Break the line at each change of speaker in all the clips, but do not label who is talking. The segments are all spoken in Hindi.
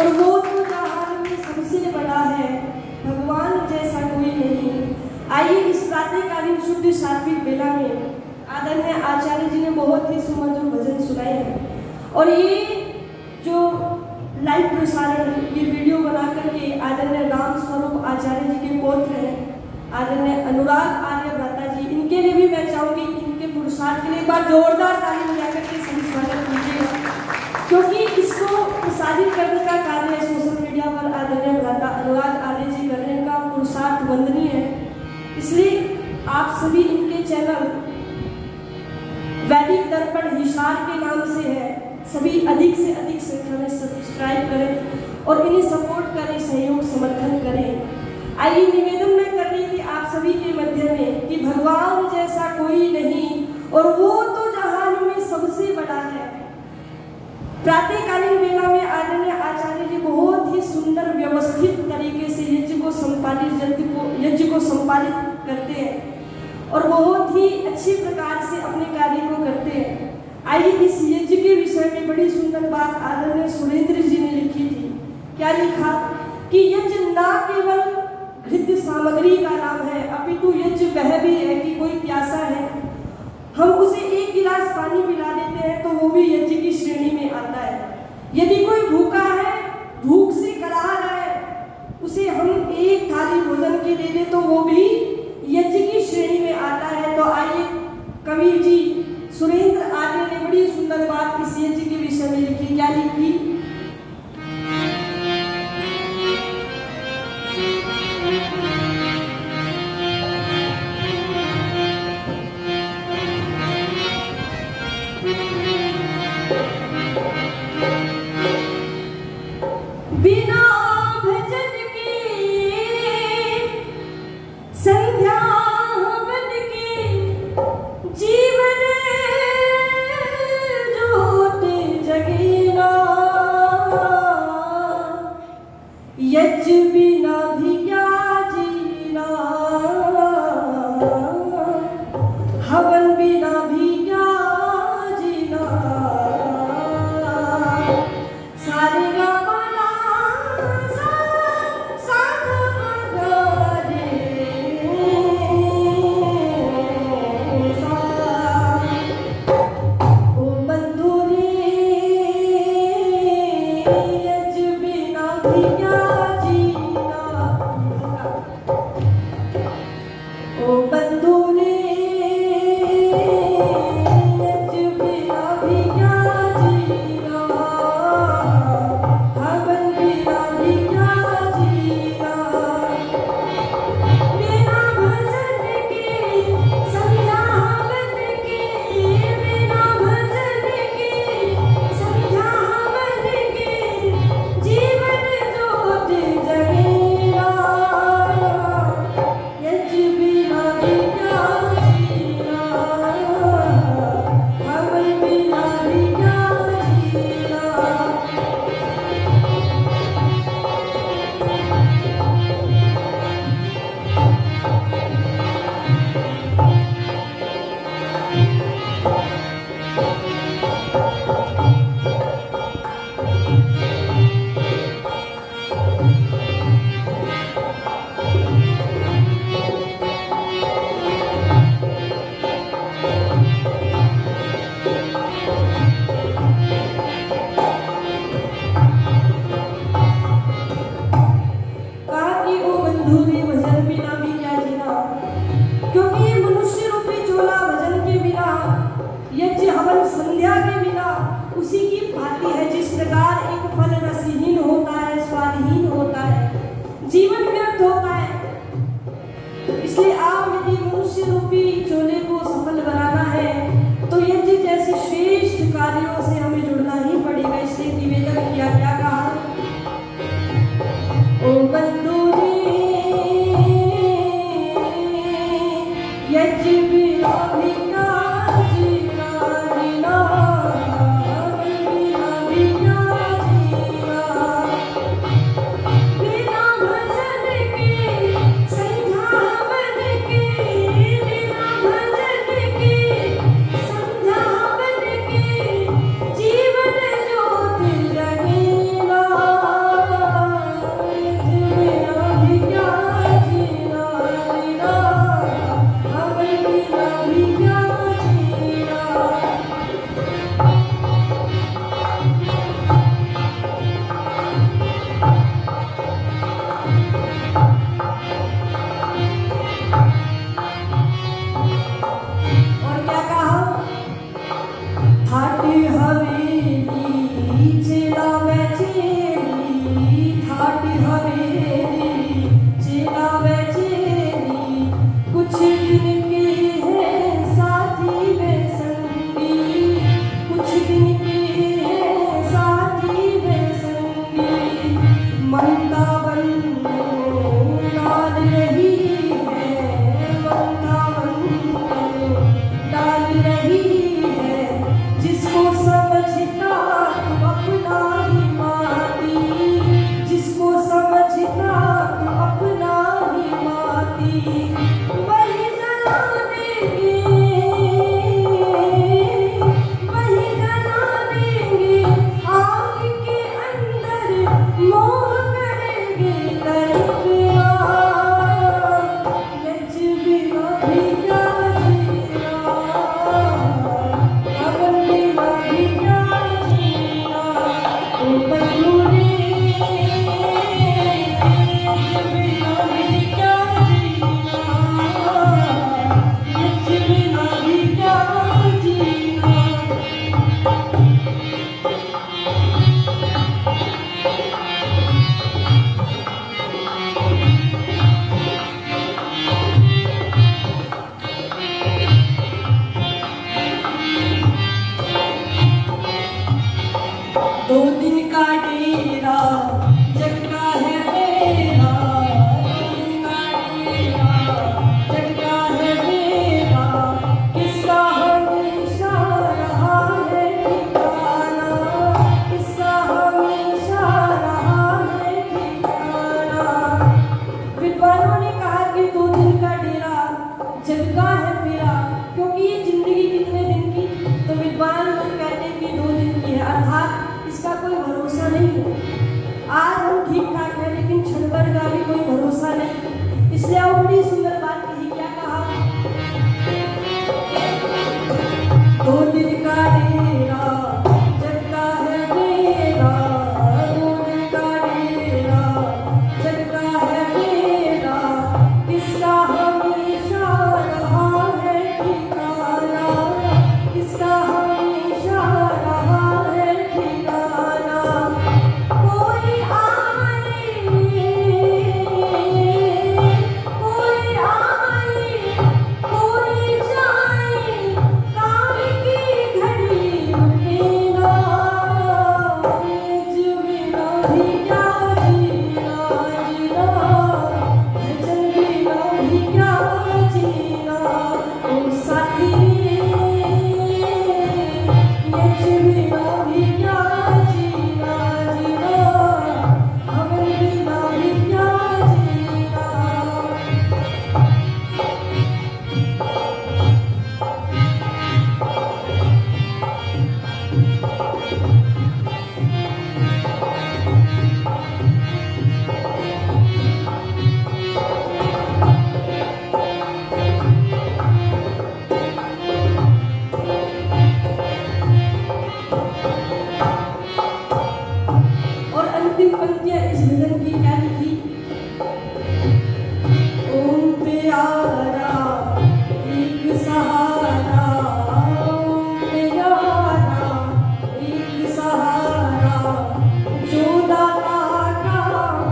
और वो तो जहान में सबसे बड़ा है, भगवान जैसा कोई नहीं। आइए इस प्रातःकालीन शुद्ध सात्विक बेला में आदरणीय आचार्य जी ने बहुत ही सुमधुर भजन सुनाए हैं। और ये जो लाइव प्रसारण, ये वीडियो बना करके आदरणीय राम स्वरूप आचार्य जी के पौत्र हैं आदरणीय अनुराग आर्यव्रता जी, इनके लिए भी मैं चाहूँगी इनके पुरुषार्थ के लिए एक बार जोरदार ताली बजा करके सभी स्वागत कीजिएगा, क्योंकि इसको प्रसारित करने का कार्य सोशल मीडिया पर आदरणीय भ्राता अनुराग आर्य जी कर रहे हैं। इनका पुरुषार्थ वंदनीय है, इसलिए आप सभी इनके चैनल वैदिक दर्पण हिसार के नाम से है, सभी अधिक से अधिक संख्या में सब्सक्राइब करें और इन्हें सपोर्ट करें, सहयोग समर्थन करें। आइए निवेदन मैं कर रही थी आप सभी के मध्य में कि भगवान जैसा कोई नहीं और वो तो जहान में सबसे बड़ा है। प्रातःकालीन वेला में आदरणीय आचार्य जी बहुत ही सुंदर व्यवस्थित तरीके से यज्ञ को संपादित करते हैं और बहुत ही अच्छे प्रकार से अपने कार्य को करते हैं। आइए इस यज्ञ के विषय में बड़ी सुंदर बात आदरणीय सुरेंद्र जी ने लिखी थी। क्या लिखा कि यज्ञ ना केवल घृत सामग्री का नाम है, अपितु यज्ञ वह भी है कि कोई प्यासा है, हम उसे एक गिलास पानी पिला देते हैं तो वो भी यज्ञ की श्रेणी में आता है। यदि कोई भूखा है, भूख से कलहा है, उसे हम एक थाली भोजन के दे दें तो वो भी यज्ञ की श्रेणी में आता है। तो आइए कवि जी सुरेंद्र आर्य ने बड़ी सुंदर बात इस यज्ञ के विषय में लिखी। क्या लिखी? बिना भजन के संध्या हवन के जीवन जोत जगेना, यज्ञ बिना भी क्या जीना, हवन बिना भी क्या जीना, सारे बिना भजन के इसलिए वो बड़ी सुंदर बात कही, क्या कहा, दो दिल का डेरा जग का है मेरा, दो दिल का डेरा जग का है मेरा, किसका हमेशा रहा है ठिकाना, किसका हमेशा रहा है ठिकाना, कोई आए कोई जाए, काम की घड़ी रुकेगा, जीना भी क्या जीना जीना, भजन बिना भी क्या जीना, ओ साथी बिना भी क्या जीना जीना, हमें बिना भी क्या जीना। और अंतिम पंक्तियां इस भजन की क्या लिखी, ओम प्यारा एक सहारा, ओम प्यारा एक सहारा, जो दाता का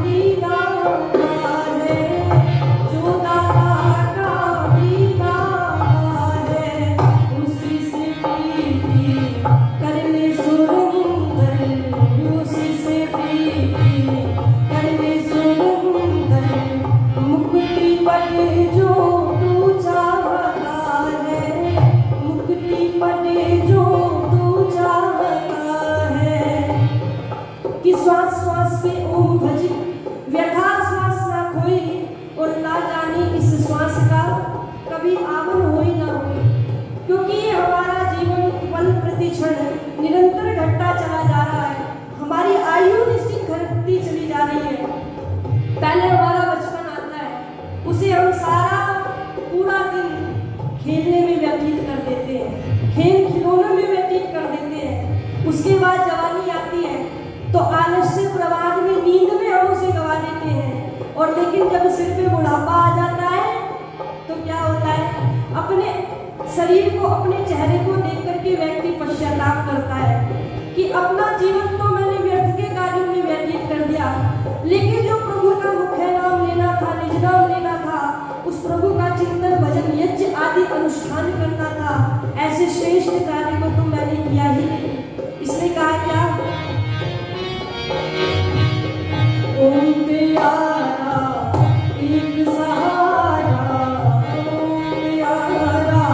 भी दाता है, जो दाता का भी दाता है, उसी से प्रीति कर ले सुरेंद्र, उसी से प्रीति कर ले सुरेंद्र, मुक्ति पड़े जो तू चाहता है, मुक्ति पड़े जो तू चाहता है, कि श्वास श्वास पे ओम भज, व्यथा श्वास ना खोई, और ना जाने इस श्वास का कभी आवन होई ना होई, क्योंकि ये हमारा जीवन पल प्रति क्षण निरंतर घटता चला जा रहा है, हमारी आयु निश्चित घटती चली जा रही है। पहले हमारा बचपन आता है, उसे हम सारा पूरा दिन खेलने में व्यतीत कर देते हैं, खेल खिलौनों में व्यतीत कर देते हैं, उसके बाद जवानी आती है तो आलस्य प्रवाद में नींद में हम उसे गवा देते हैं, और लेकिन जब सिर पे बुढ़ापा आ जाता है तो क्या होता है, अपने शरीर को, अपने चेहरे को देख करके व्यक्ति पश्चाताप करता है कि अपना जीवन तो मैंने व्यर्थ के कार्यों में व्यतीत कर दिया, लेकिन जो प्रभु का मुख्य नाम लेना था, निज नाम लेना था, उस प्रभु का चिंतन भजन यज्ञ आदि अनुष्ठान करना था, ऐसे श्रेष्ठ कार्य को तो मैंने किया ही नहीं। इसने कहा क्या, ओम प्यारा एक सहारा, ओम प्यारा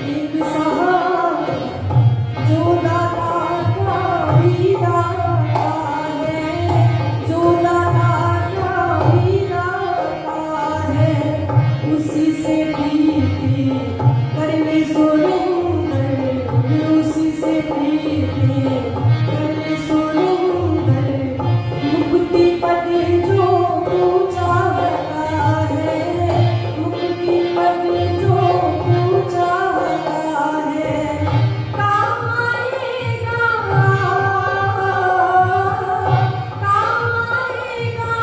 एक सहारा, जो दाता का भी दाता है, जो दाता का भी दाता है, उसी से प्रीति कर ले सुरेंद्र, उसी से प्रीति कर ले सुरेंद्र, मुक्ति पदे जो तू चाहता है, मुक्ति पदे जो तू चाहता है, काम आएगा, काम आएगा,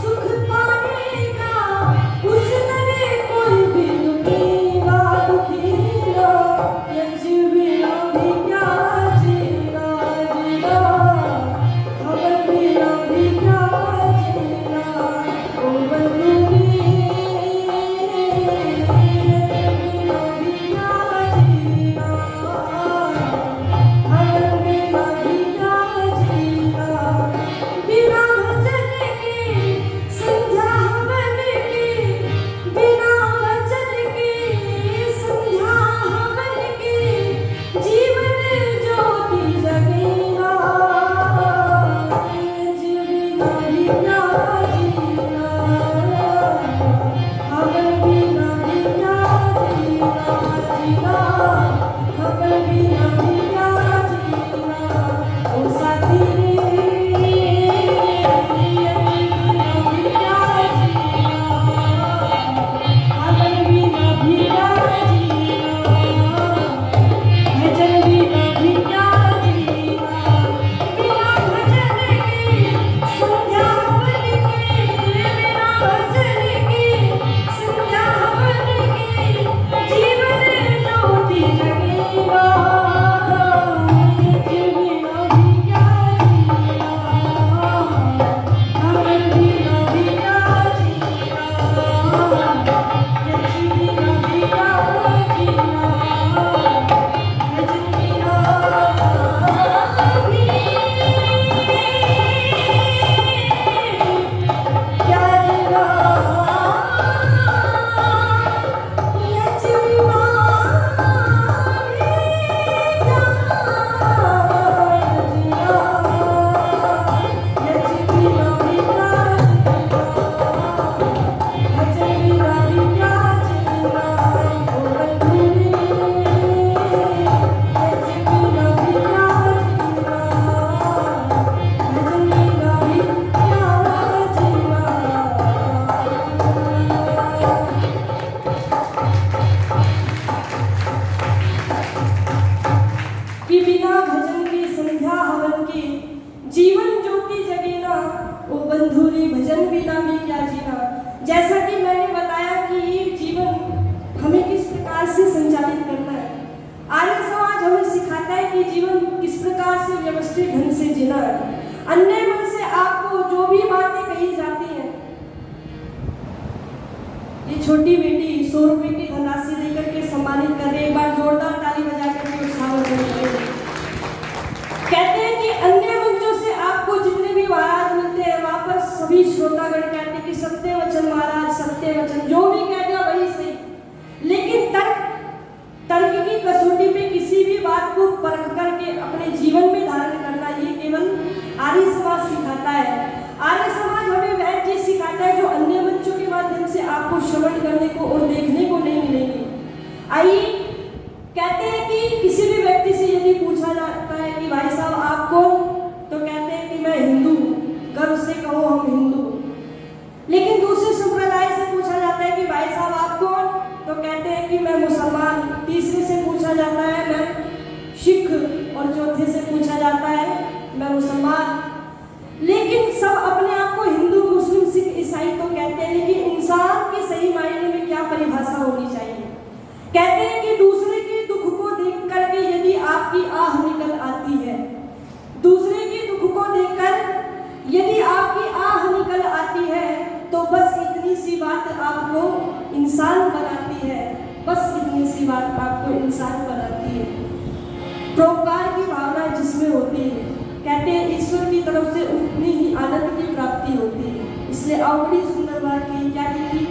सुख पाएगा, उस तरह कोई भी दुखीगा दुखीगा, यज्ञ बिना भी क्या जीना जीना, हवन बिना भी क्या जीना, ओ बंधुरी बिना भी क्या जीना, हवन बिना भी क्या जीना, बिना भजन के संध्या हवन की, बिना भजन के संध्या हवन की, जीवन ज्योति जगेगा, बिना भी क्या जीना, हवन बिना भी क्या जीना जीना, हवन बिना भी क्या जीना, ओ साथी रे, बिना भी क्या जीना। जीवन ज्योति जगे ना, ओ बंधुरी भजन बिना भी क्या जीना। जैसा कि मैंने बताया कि ये जीवन हमें किस प्रकार से संचालित करना है। आर्य समाज हमें सिखाता है कि जीवन किस प्रकार से व्यवस्थित ढंग से जीना है। अन्य मन से आपको जो भी बातें कही जाती हैं, ये छोटी बेटी 100 रुपए की धनराशि देकर के सम्मानित कर रही है, एक बार जोरदार ताली बजा करके उत्साह करें। कहते हैं कि अन्य मंचों से आपको जितने भी महाराज मिलते हैं, वहां पर सभी श्रोतागण कहते हैं कि सत्य वचन महाराज, सत्य वचन, जो भी कह दिया वही सही। लेकिन तर्क की कसौटी पे किसी भी बात को परख करके अपने जीवन में धारण करना, ये केवल आर्य समाज सिखाता है। आर्य समाज हमें वह चीज सिखाता है जो अन्य मंचों के माध्यम से आपको श्रवण करने को और देखने को नहीं मिलेगी। आइए, कहते हैं कि किसी भी व्यक्ति से यदि पूछा जाता है कि भाई साहब आप कौन, तो कहते हैं कि मैं हिंदू, गर्व से कहो हम हिंदू। लेकिन दूसरे संप्रदाय से पूछा जाता है कि भाई साहब आप कौन, तो कहते हैं कि मैं मुसलमान। तीसरे से पूछा जाता है मैं सिख, और चौथे से पूछा जाता है मैं मुसलमान। लेकिन सब अपने आप को हिंदू, मुस्लिम, सिख, ईसाई तो कहते हैं, लेकिन इंसान के सही मायने में क्या परिभाषा होनी चाहिए। कहते हैं कि दूसरे के दुख को देख करके यदि आपकी आह निकल आती है, दूसरे के दुख को देखकर यदि आपकी आह निकल आती है, तो बस इतनी सी बात आपको इंसान बनाती है, बस इतनी सी बात आपको इंसान बनाती है। परोपकार की भावना जिसमें होती है, कहते हैं ईश्वर की तरफ से उतनी ही आनंद की प्राप्ति होती है। इसलिए और बड़ी सुंदर बात की क्या लिखी,